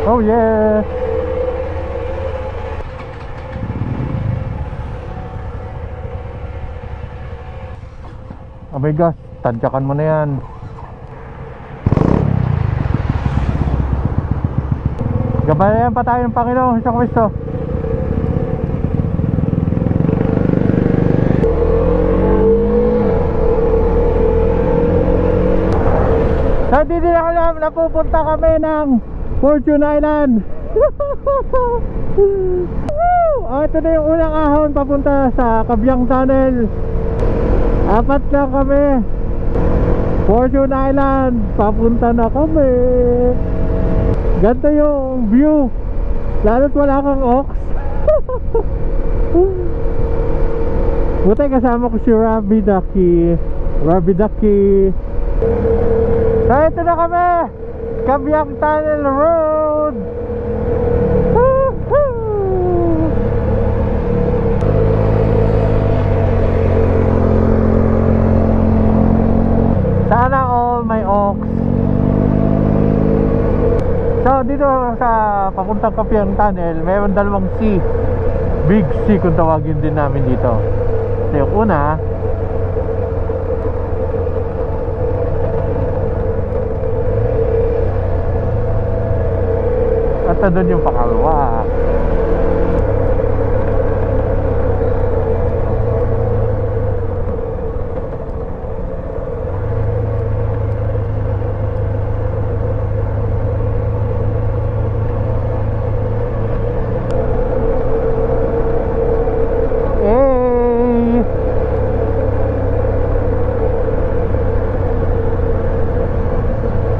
Oh yeah. Oh my gosh, tadyakan mo na yan. Gabayan pa tayo ng Panginoon Hesus Kristo. So dito na alam, napupunta kami ng Fortune Island. Ito na yung unang ahon papunta sa Kabyang Tunnel. Apat lang kami. Fortune Island, papunta na kami. Ganito yung view, lalo't wala kang ox. Buti kasama ko si Rabbi Ducky. So ito na kami, Kabyang Tunnel Road. Sana all may ox. So dito sa papuntang Kabyang Tunnel, mayroon dalawang C, Big C kung tawagin din namin dito. So yung una, at doon yung pangalawa.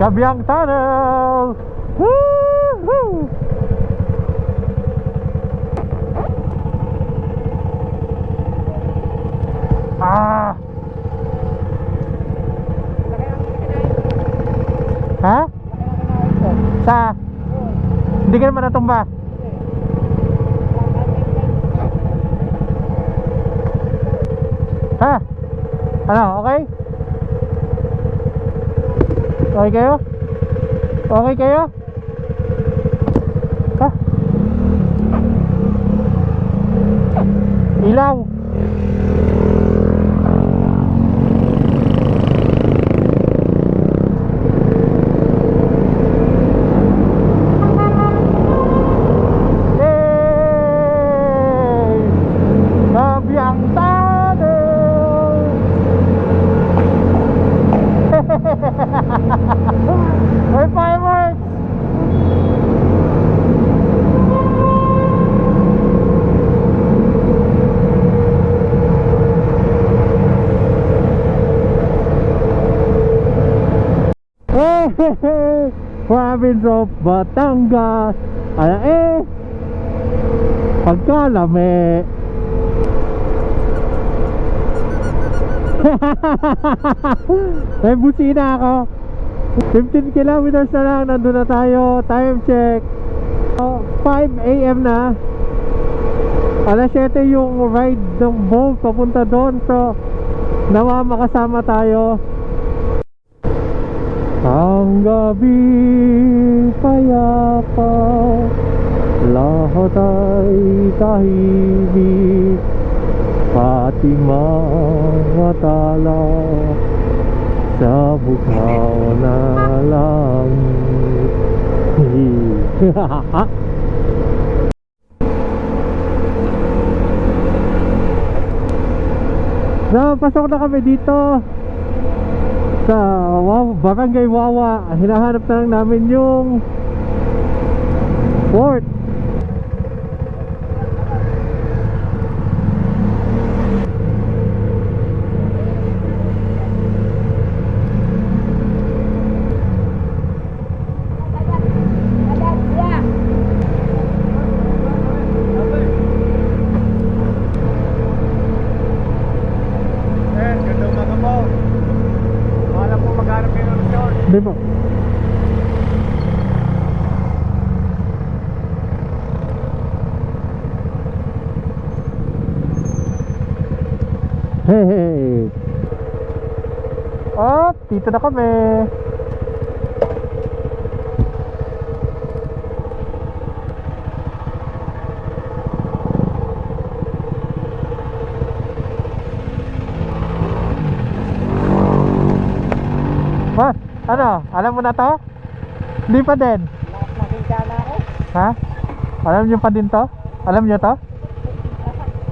Kabyang Tunnel! Woohoo! Ha? Sa? Hindi ka naman natumba? Ha? Ano? Okay? Okay kayo? Okay kayo? Ha? Ilaw. May fireworks! Province of Batangas. Ano pagkalami. May busina ako. 15 kilometers na lang, nandun na tayo. Time check 5 AM na. Alas 7 yung ride ng boat papunta doon. So nawa makasama tayo. Ang gabi payapa, lahat ay tahimik, pati mga tala sa bughaw na langit. So, pasok na kami dito sa Barangay Wawa. Hinahanap na lang namin yung port. Di ba? Hey! Oh, dito na kami. Ano? Alam mo na to? Hindi pa din. Nakita na ako. Ha? Alam nyo pa din to? Alam nyo to?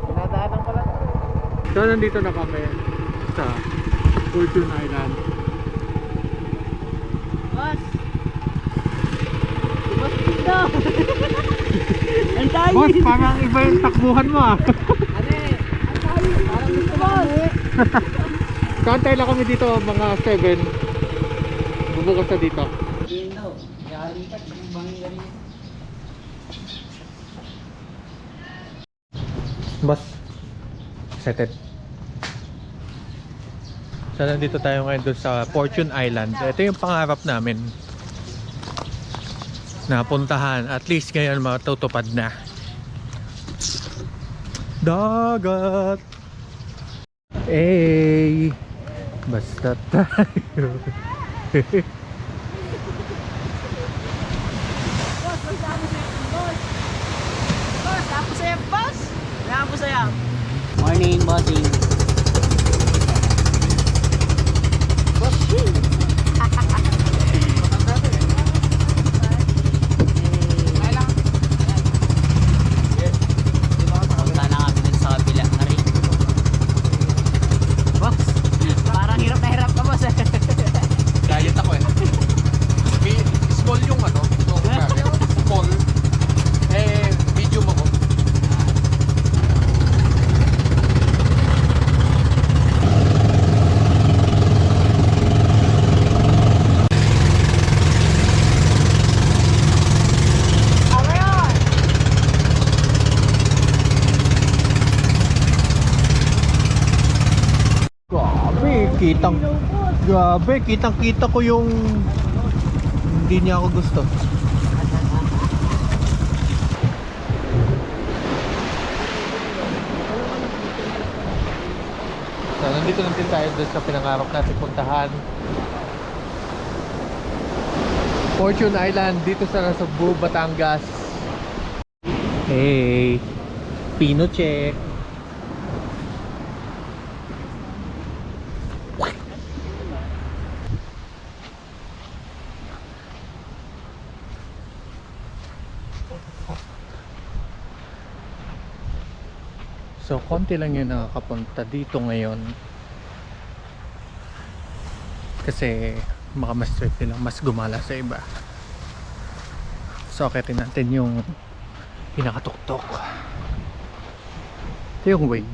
Pinadaanan ko lang. So nandito na kami sa Fortune Island. Boss! Boss, dito! Ang tayo! Boss, parang iba yung takbuhan mo ah. Ano eh? Ang tayo! Parang gusto mo eh. Kantay lang kami dito mga 7. Bubukas na dito. Yun daw. Yari pa. Bangin rin. Boss, excited. So nandito tayo ngayon doon sa Fortune Island. Ito yung pangarap namin na puntahan. At least ngayon matutupad na. Dagat! Eh, basta tayo. Boss, tapos sa'yo, boss! Tapos sa'yo. Morning, bossing. Bossing! Punta na kami dun sa kabila na rin. Boss, parang hirap na hirap ka, boss. Diet ako eh. Small yung ano, yung small. Medium ako. Ano yun? Grabe, kitang-kita ko yung hindi niya ako gusto. So, nandito lang din tayo doon sa pinangarap natin puntahan. Fortune Island dito sa Cebu, Batangas. Hey, Pinoche. So, konti lang yung nakakapunta dito ngayon. Kasi baka mas strict nila, mas gumala sa iba. So, akitin natin yung pinakatuktok. Ito yung way.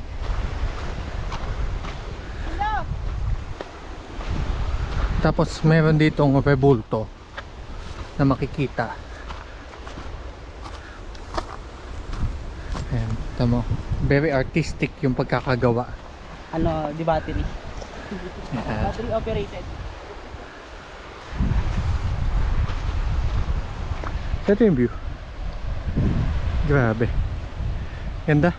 Tapos meron ditong rebulto na makikita. Ayan, tamo. Very artistic yung pagkakagawa. Ano, di battery? Ayan. Battery operated. Ito yung view. Grabe. Ganda.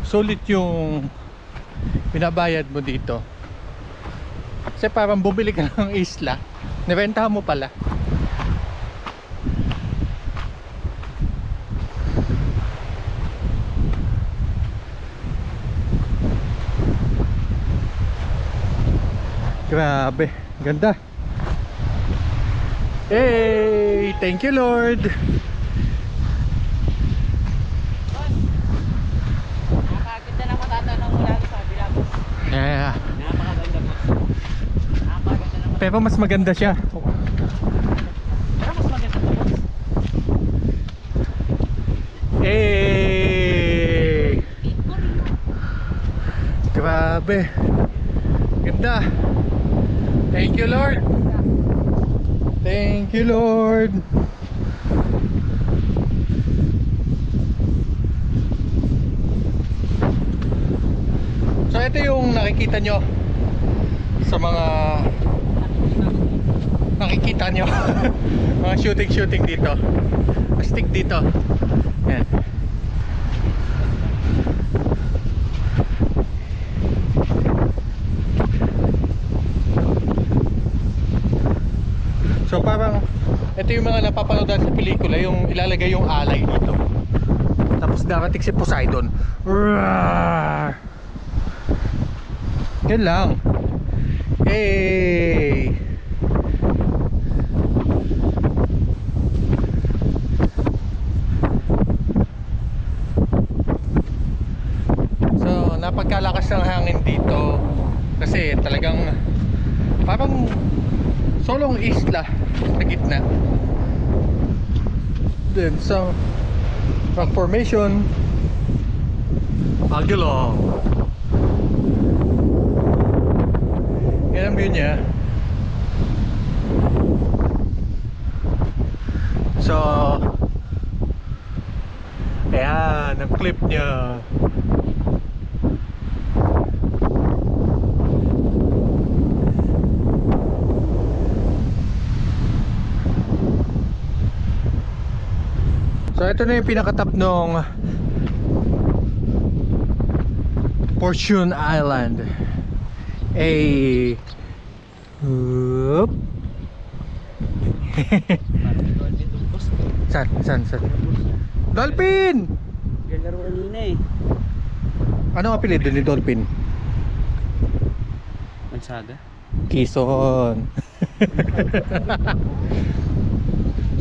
Sulit yung binabayad mo dito. Kasi parang bumili ka ng isla, nirentahan mo pala. Grabe, ganda. Hey, thank you Lord. Nakakaganda na matatanong mula sa kabila, boss. Yeah. Napakaganda, boss. Napakaganda na. Pero mas maganda siya. Pero mas maganda to, boss. Hey! Grabe. Ganda. Thank you Lord. Thank you Lord. So ito yung nakikita nyo sa mga nakikita nyo mga shooting dito. Astig dito. Yan. So parang ito yung mga napapanood sa pelikula, yung ilalagay yung alay dito. Tapos darating si Poseidon. Roar! Yan lang. Hey! So, napagkalakas ng hangin dito kasi talagang parang solong isla sa gitna. Then sa rock formation Aguilong. Yan ang view niya. So ayan ang clip niya. So ito na yung pinakatap nung Fortune Island. Oop. Saan? Dolphin! Galaro kanina eh. Ano ang apelido ni Dolphin? Mansaga. Quezon.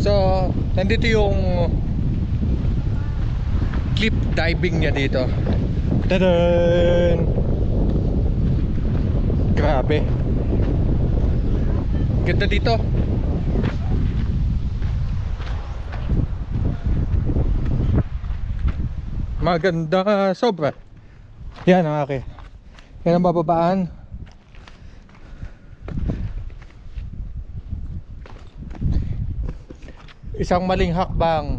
So, nandito yung cliff diving niya dito. Tadaan! Grabe. Ganda dito. Maganda sobra. Yan ang akin. Yan ang bababaan. Isang maling hakbang,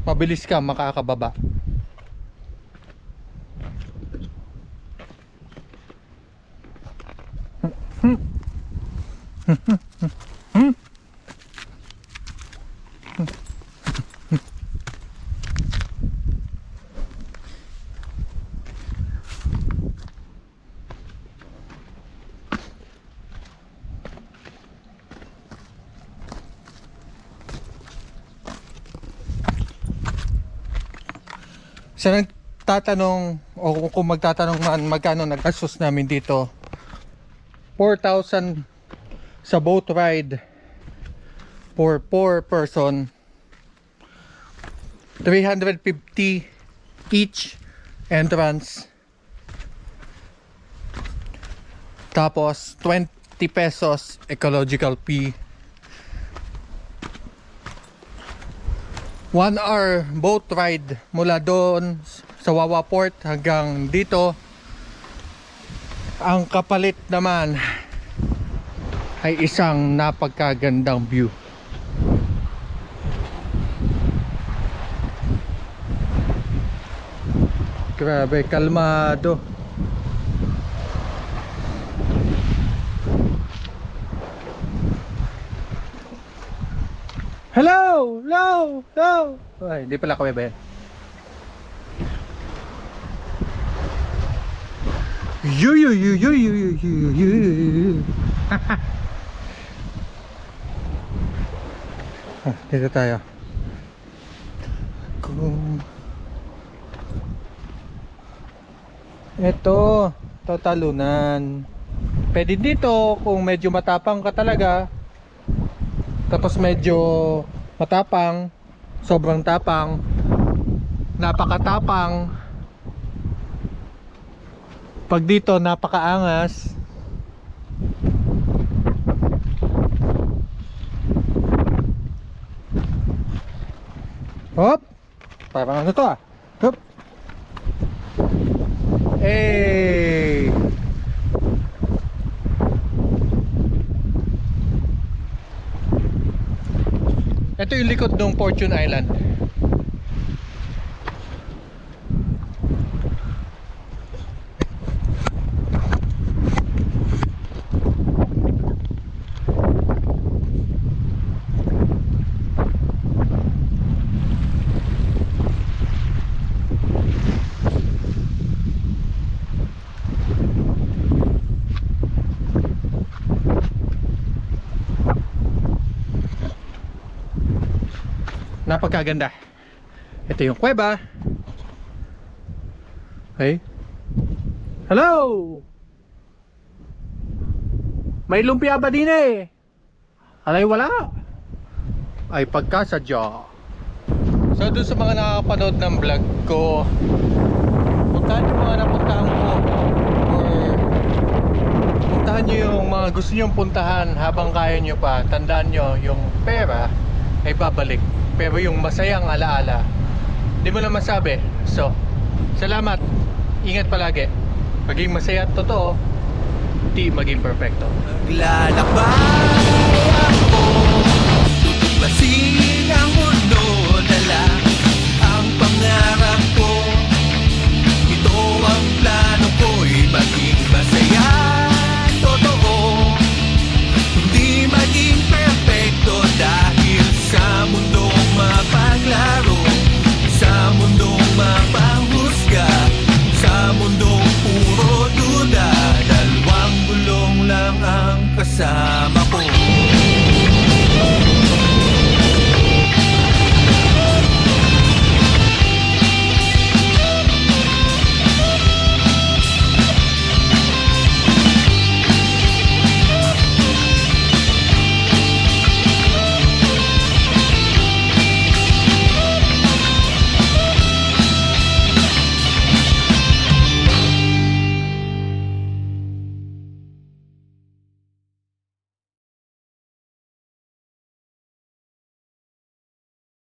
mabilis ka makakababa. Sa nagtatanong o kung magtatanong man magkano nag-gastos namin dito, 4,000 sa boat ride for 4 person, 350 each entrance, tapos 20 pesos ecological fee. 1 hour boat ride mula doon sa Wawa Port hanggang dito. Ang kapalit naman ay isang napagkagandang view. Grabe, kalmado. Hello! Hello! Hello! Ay, hindi pala kami ba yan? Dito tayo. Ito, talunan. Pwede dito kung medyo matapang ka talaga. Tapos medyo matapang, sobrang tapang, napakatapang. Pag dito napakaangas. Hop! Parang ano to ah? Hop! Hey! Ito yung likod ng Fortune Island. Napagkaganda. Ito yung kuweba. Okay. Hello! May lumpia ba din eh? Alay wala. Ay pagkasadya. So doon sa mga nakakapanood ng vlog ko, puntahan yung mga napuntahan ko, or puntahan nyo yung mga gusto nyong puntahan habang kaya nyo pa. Tandaan nyo, yung pera ay babalik, pero yung masayang alaala di mo na masabi. So salamat, ingat palagi, maging masaya at totoo, di maging perfecto. Naglalakbay